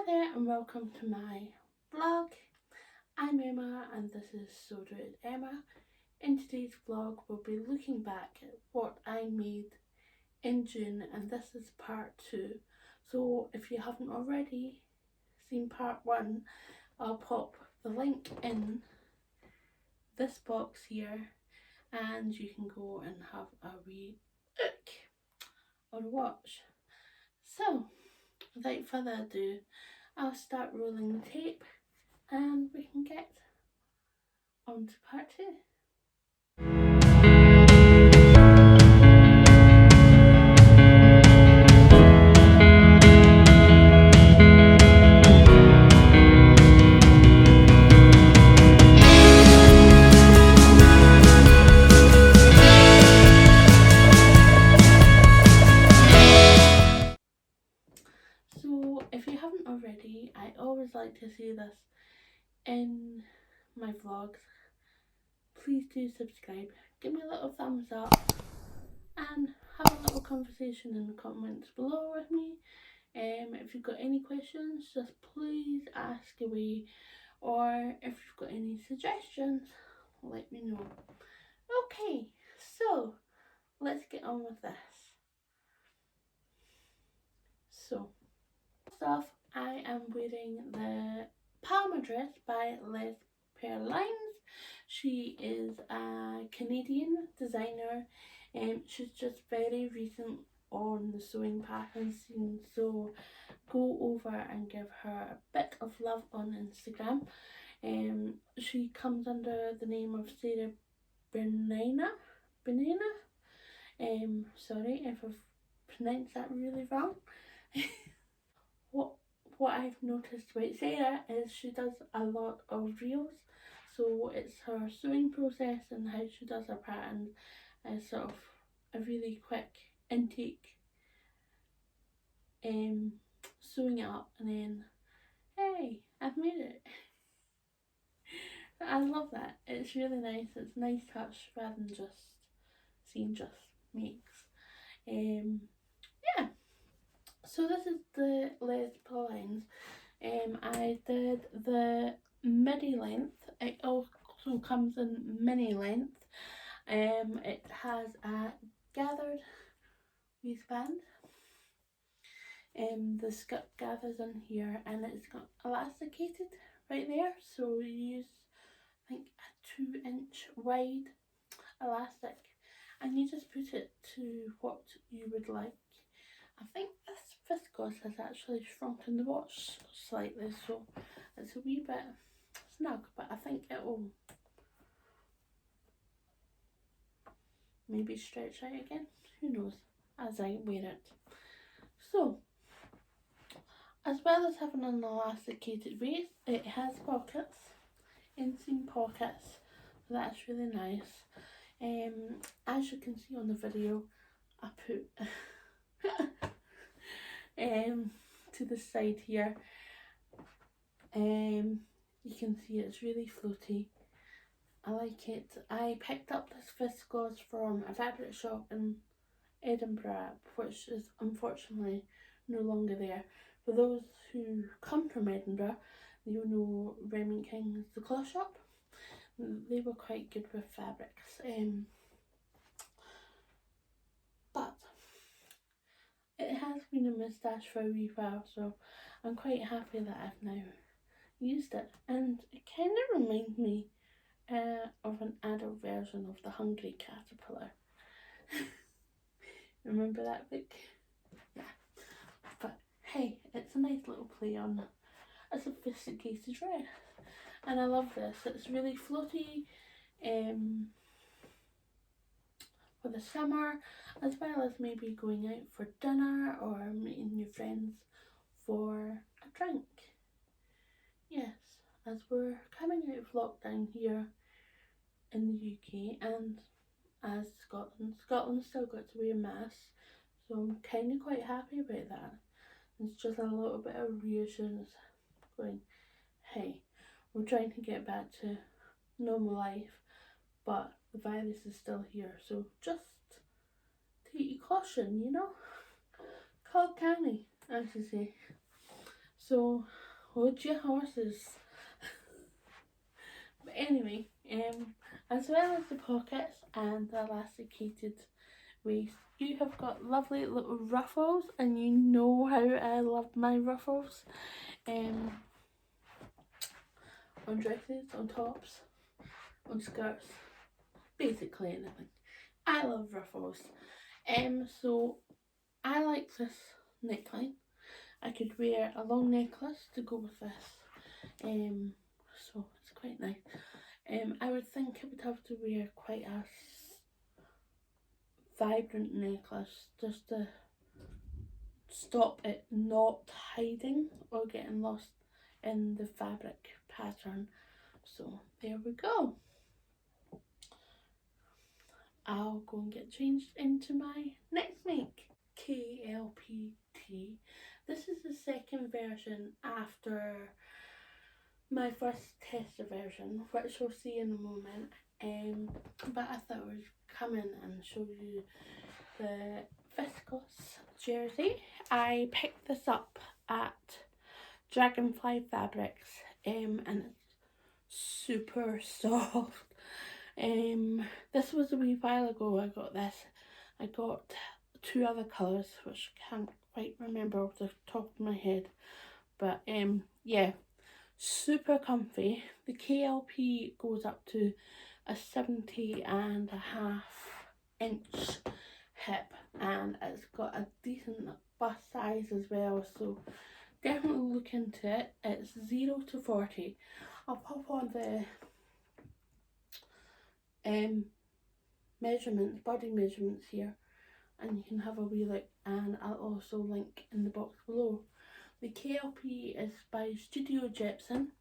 there and welcome to my vlog. I'm Emma and this is So Do It Emma. In today's vlog we'll be looking back at what I made in June, and this is part 2. So if you haven't already seen part 1, I'll pop the link in this box here and you can go and have a wee look or watch. So without further ado, I'll start rolling the tape and we can get on to part 2. So if you haven't already, I always like to say this in my vlogs, please do subscribe, give me a little thumbs up and have a little conversation in the comments below with me. If you've got any questions, just please ask away, or if you've got any suggestions, let me know. Okay, so let's get on with this. So first off, I am wearing the Palma dress by Lee Parklane. She is a Canadian designer and she's just very recent on the sewing pattern scene, so go over and give her a bit of love on Instagram. She comes under the name of Sarah Banana. Sorry if I've pronounced that really wrong. What I've noticed about Sarah is she does a lot of reels, so it's her sewing process and how she does her patterns is sort of a really quick intake, sewing it up and then hey, I've made it. I love that. It's really nice. It's a nice touch rather than just seeing just makes. Yeah. So this is the Les Perlines. I did the midi length. It also comes in mini length. It has a gathered waistband. The skirt gathers in here and it's got elasticated right there. So you use, I think, a 2-inch wide elastic and you just put it to what you would like. I think this Viscose has actually shrunken the watch slightly, so it's a wee bit snug, but I think it will maybe stretch out again, who knows, as I wear it. So as well as having an elasticated waist, it has pockets, inseam pockets, so that's really nice. As you can see on the video, I put to the side here, you can see it's really floaty. I like it. I picked up this Viscose from a fabric shop in Edinburgh, which is unfortunately no longer there. For those who come from Edinburgh, you'll know Remnant Kings, the cloth shop. They were quite good with fabrics. But it has been a moustache for a wee while, so I'm quite happy that I've now used it. And it kind of reminds me of an adult version of the Hungry Caterpillar. Remember that book? Yeah. But hey, it's a nice little play on a sophisticated dress. And I love this. It's really floaty for the summer, as well as maybe going out for dinner or meeting your friends for a drink. Yes, as we're coming out of lockdown here in the UK and as Scotland's still got to wear masks, so I'm kind of quite happy about that. It's just a little bit of reassurance going, hey, we're trying to get back to normal life, but the virus is still here, so just take your caution, you know, call canny, as you say. So hold your horses. But anyway, as well as the pockets and the elasticated waist, you have got lovely little ruffles, and you know how I love my ruffles. On dresses, on tops, on skirts, basically anything. I love ruffles. So I like this neckline. I could wear a long necklace to go with this. So it's quite nice. I would think I would have to wear quite a vibrant necklace just to stop it not hiding or getting lost in the fabric pattern. So there we go. I'll go and get changed into my next make. KLPT. This is the second version after my first tester version, which we'll see in a moment. But I thought I would come in and show you the Viscose jersey. I picked this up at Dragonfly Fabrics, and it's super soft. This was a wee while ago I got this. I got two other colours which I can't quite remember off the top of my head, but yeah, super comfy. The KLP goes up to a 70.5 inch hip, and it's got a decent bust size as well, so definitely look into it. It's 0 to 40. I'll pop on the measurements, body measurements here, and you can have a wee look, and I'll also link in the box below. The KLP is by Studio Jepson.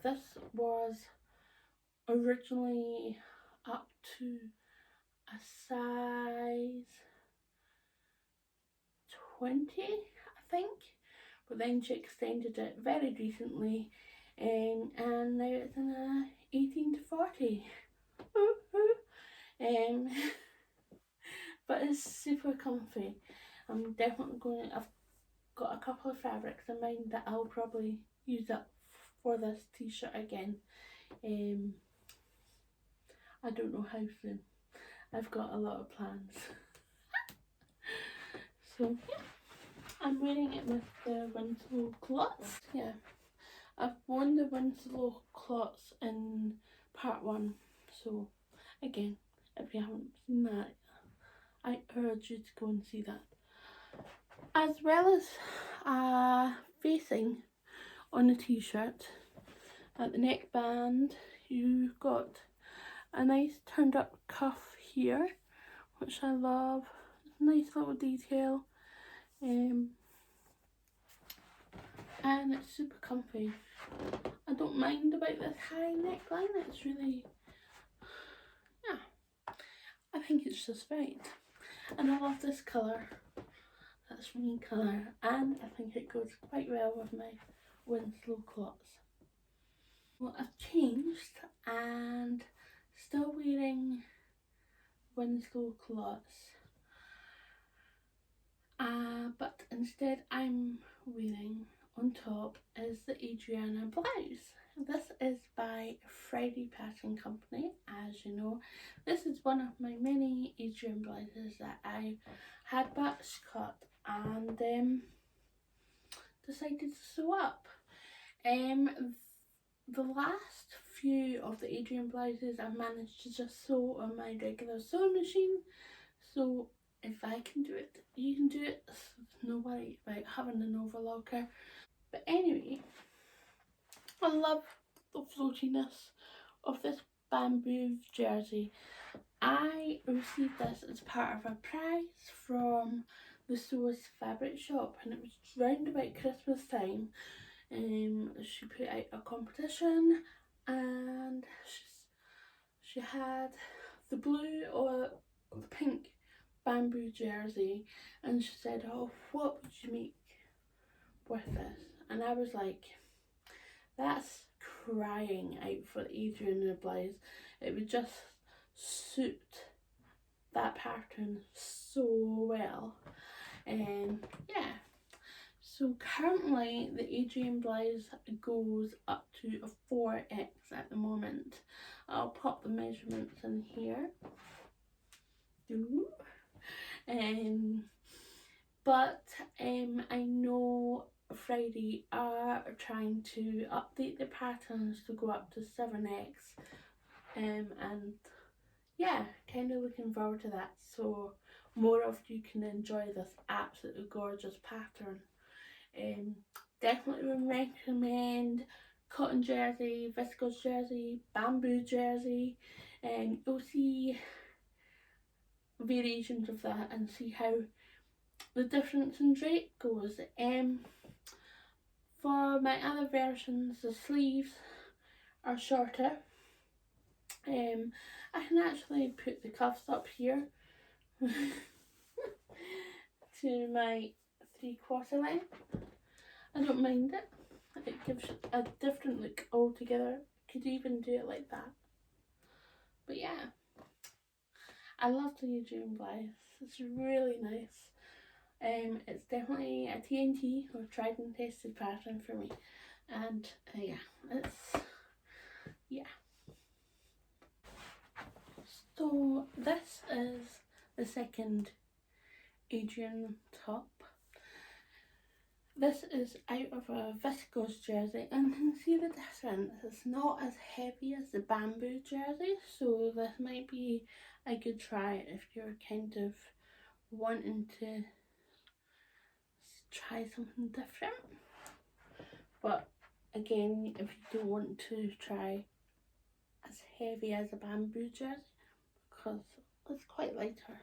This was originally up to a size 20, I think, but then she extended it very recently, and now it's in a 18 to 40. But it's super comfy. I'm definitely I've got a couple of fabrics in mind that I'll probably use up for this t-shirt again. I don't know how soon. I've got a lot of plans. So yeah, I'm wearing it with the Winslow clots. Yeah, I've worn the Winslow clots in part 1. So again, if you haven't seen that, I urge you to go and see that. As well as facing on the t-shirt, at the neckband you've got a nice turned up cuff here, which I love. Nice little detail, and it's super comfy. I don't mind about this high neckline. It's really, yeah, I think it's just right. And I love this colour. That's green colour, and I think it goes quite well with my Winslow clots. Well, I've changed and still wearing Winslow clots, but instead I'm wearing on top is the Adriana blouse. This is by Friday Pattern Company. As you know, this is one of my many Adrienne blouses that I had batch cut and decided to sew up. The last few of the Adrienne blouses I managed to just sew on my regular sewing machine, so if I can do it, you can do it. No worry about having an overlocker. But anyway, I love the floatiness of this bamboo jersey. I received this as part of a prize from the Sews fabric shop, and it was round about Christmas time. She put out a competition, and she had the blue or the pink bamboo jersey, and she said, "Oh, what would you make with this?" And I was like, that's crying out for Adrienne blouse. It would just suit that pattern so well. Yeah, So currently the Adrienne blouse goes up to a 4X at the moment. I'll pop the measurements in here. But I know Friday are trying to update the patterns to go up to 7X, and yeah, kind of looking forward to that, so more of you can enjoy this absolutely gorgeous pattern. Definitely would recommend cotton jersey, viscose jersey, bamboo jersey, and you'll see variations of that and see how the difference in drape goes. For my other versions, the sleeves are shorter. I can actually put the cuffs up here to my 3/4 length. I don't mind it. It gives a different look altogether. Could even do it like that. But yeah, I love the Adrienne blouse. It's really nice. It's definitely a TNT or tried and tested pattern for me, and yeah. So this is the second Adrienne top. This is out of a viscose jersey, and you can see the difference. It's not as heavy as the bamboo jersey, so this might be a good try if you're kind of wanting to try something different. But again, if you don't want to try as heavy as a bamboo jersey, because it's quite lighter.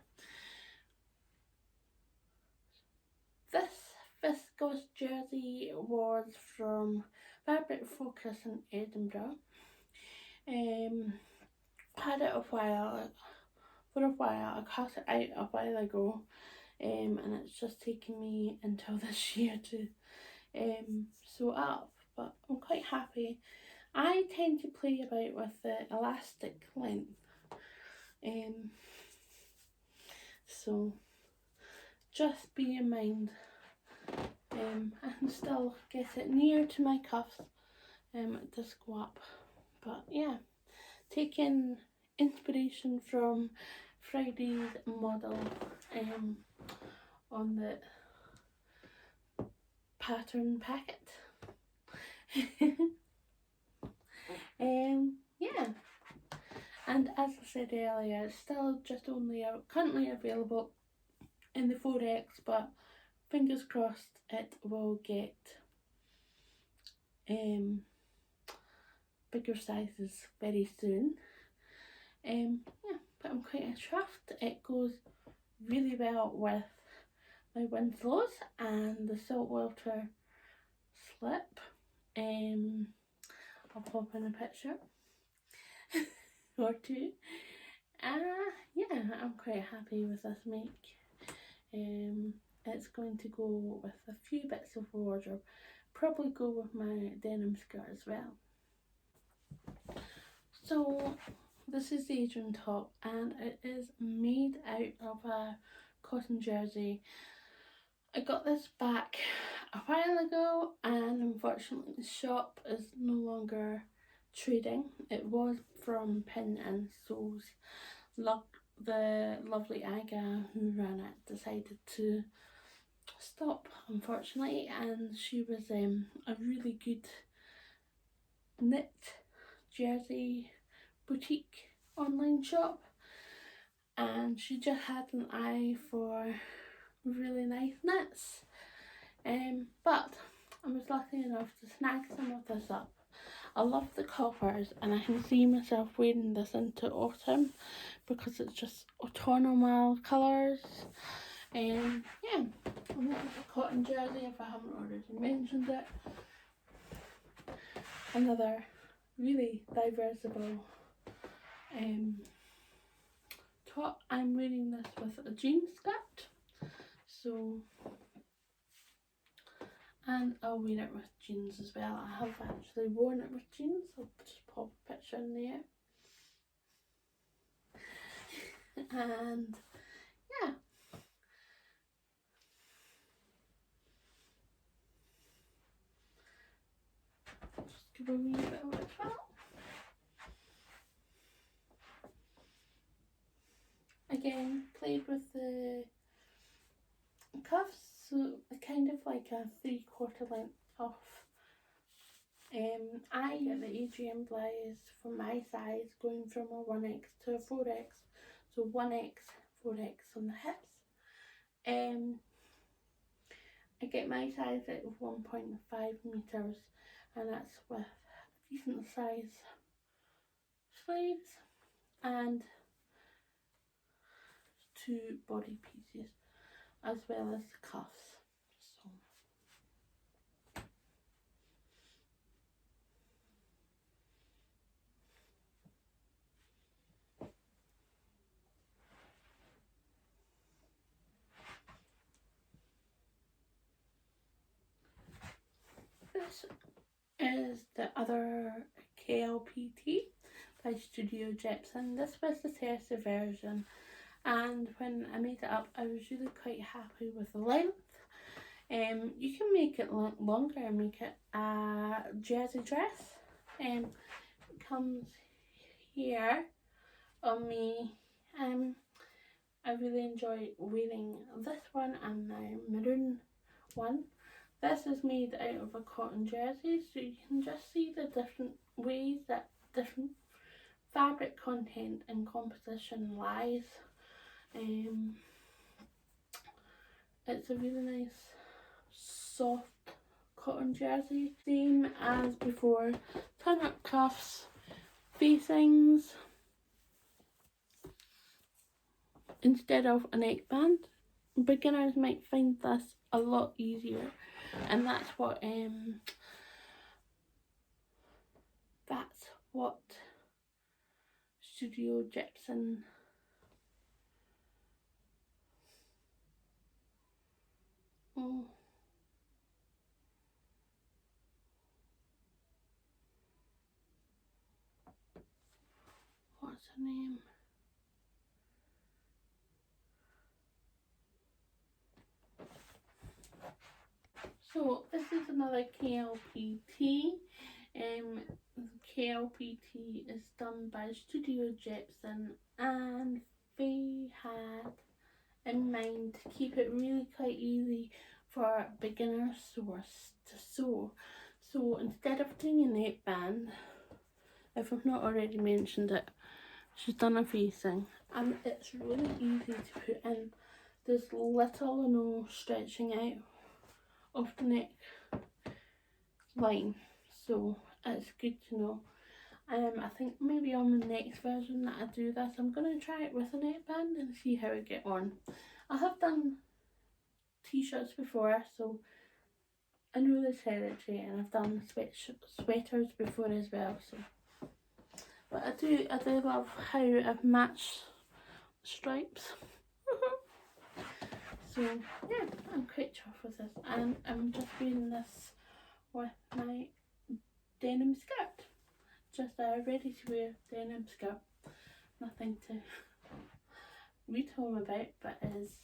This viscose jersey was from Fabric Focus in Edinburgh. Had it for a while. I cut it out a while ago, and it's just taken me until this year to sew up, but I'm quite happy. I tend to play about with the elastic length, so just be in mind. I can still get it near to my cuffs. It does go up, but yeah, taking inspiration from Friday's model on the pattern packet. Yeah, and as I said earlier, it's still just only currently available in the 4X, but fingers crossed it will get bigger sizes very soon. Yeah, but I'm quite chuffed. It goes really well with my Winslows and the saltwater slip. I'll pop in a picture or two. Yeah, I'm quite happy with this make. It's going to go with a few bits of wardrobe. Probably go with my denim skirt as well. So this is the Adrienne top, and it is made out of a cotton jersey. I got this back a while ago, and unfortunately the shop is no longer trading. It was from Pin and Sews. The lovely Aga who ran it decided to stop, unfortunately, and she was a really good knit jersey boutique online shop, and she just had an eye for really nice knits, but I was lucky enough to snag some of this up. I love the coppers, and I can see myself wearing this into autumn because it's just autumnal colours. Yeah, I'm looking for cotton jersey if I haven't already mentioned it. Another really diversible top. I'm wearing this with a jean skirt, so, and I'll wear it with jeans as well. I have actually worn it with jeans. I'll just pop a picture in there. And yeah, give a wee bit of a twirl. Again, played with the cuffs, so kind of like a 3/4 length cuff. I get the Adrienne Blouse for my size, going from a 1X to a 4X, so 1X, 4X on the hips. I get my size out of 1.5 metres, and that's with decent size sleeves and 2 body pieces, as well as the cuffs. So this is the other KLPT by Studio Jepson. This was the tested version, and when I made it up I was really quite happy with the length. You can make it longer and make it a jersey dress. It comes here on me. I really enjoy wearing this one and the maroon one. This is made out of a cotton jersey, so you can just see the different ways that different fabric content and composition lies. It's a really nice soft cotton jersey, same as before. Turn up cuffs, facings instead of a neckband. Beginners might find this a lot easier, and that's what Studio Jepson what's her name? So this is another KLPT. KLPT is done by Studio Jepson, and they had in mind to keep it really quite easy for beginner sewers to sew. So instead of doing a neckband, if I've not already mentioned it, she's done a facing, and it's really easy to put in. There's little or no stretching out of the neck line, so it's good to know. I think maybe on the next version that I do this, I'm going to try it with a neckband and see how I get on. I have done t-shirts before, so I know the territory, and I've done sweaters before as well. So, but I do love how I've matched stripes. So yeah, I'm quite chuffed with this, and I'm just wearing this with my denim skirt. Just a ready to wear denim skirt. Nothing to read home about, but is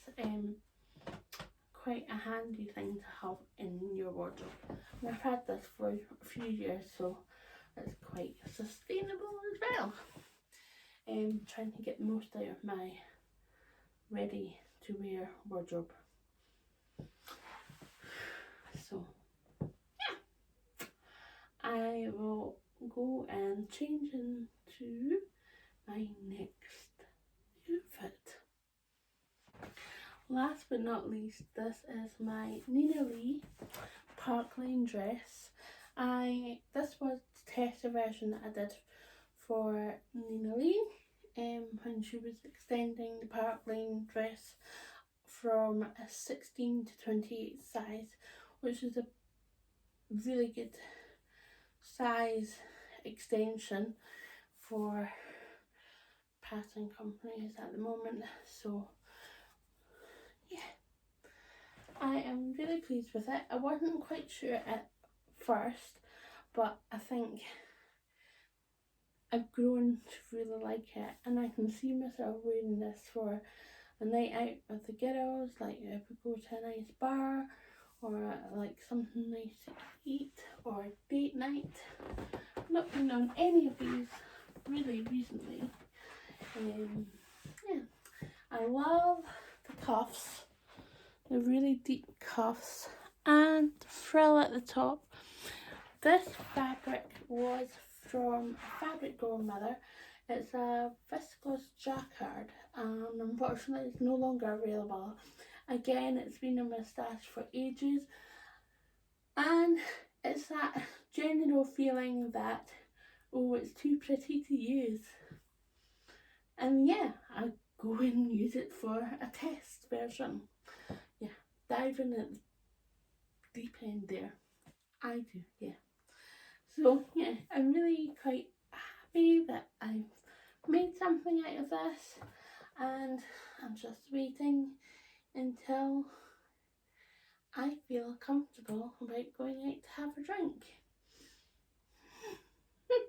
quite a handy thing to have in your wardrobe. And I've had this for a few years, so it's quite sustainable as well. Trying to get the most out of my ready to wear wardrobe. So yeah, I will go and change into my next outfit. Last but not least, this is my Lee Parklane dress. This was the tester version that I did for Lee when she was extending the Parklane dress from a 16 to 28 size, which is a really good size extension for pattern companies at the moment. So yeah, I am really pleased with it. I wasn't quite sure at first, but I think I've grown to really like it, and I can see myself wearing this for a night out with the girls, like if we go to a nice bar or like something nice to eat or date night. I've not been on any of these really recently. Yeah, I love the cuffs, the really deep cuffs and frill at the top. This fabric was from Fabric Grandmother. It's a Viscose jacquard, and unfortunately it's no longer available. Again, it's been in my stash for ages, and it's that general feeling that, oh, it's too pretty to use. And yeah, I go and use it for a test version. Yeah, diving at the deep end there. I do, yeah. So yeah, I'm really quite happy that I've made something out of this, and I'm just waiting until I feel comfortable about going out to have a drink.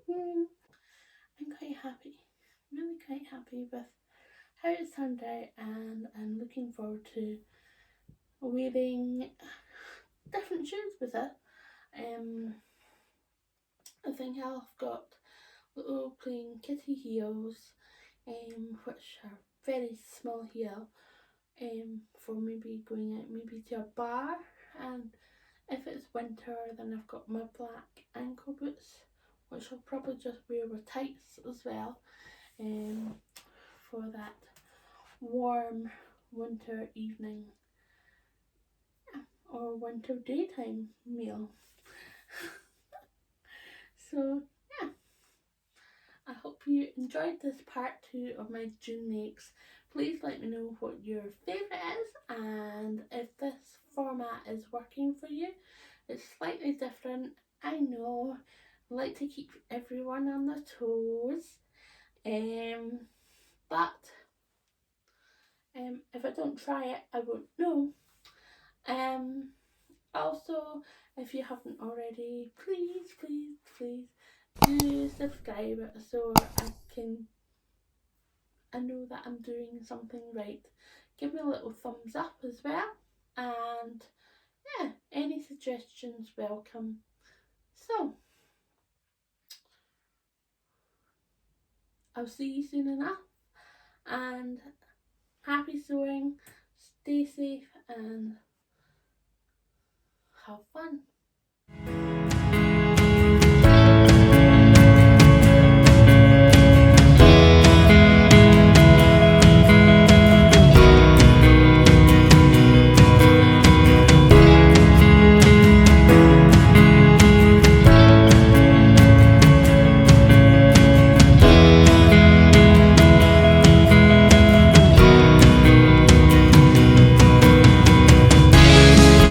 I'm quite happy, really quite happy with how it's turned out, and I'm looking forward to wearing different shoes with it. I think I've got little plain kitty heels, which are very small heel, for maybe going out maybe to a bar, and if it's winter then I've got my black ankle boots, which I'll probably just wear with tights as well, for that warm winter evening or winter daytime meal. So yeah, I hope you enjoyed this part 2 of my June makes. Please let me know what your favourite is, and if this format is working for you. It's slightly different, I know. I like to keep everyone on their toes, but if I don't try it, I won't know. Also, if you haven't already, please do subscribe so I know that I'm doing something right. Give me a little thumbs up as well, and yeah, any suggestions welcome. So I'll see you soon enough, and happy sewing, stay safe and have fun.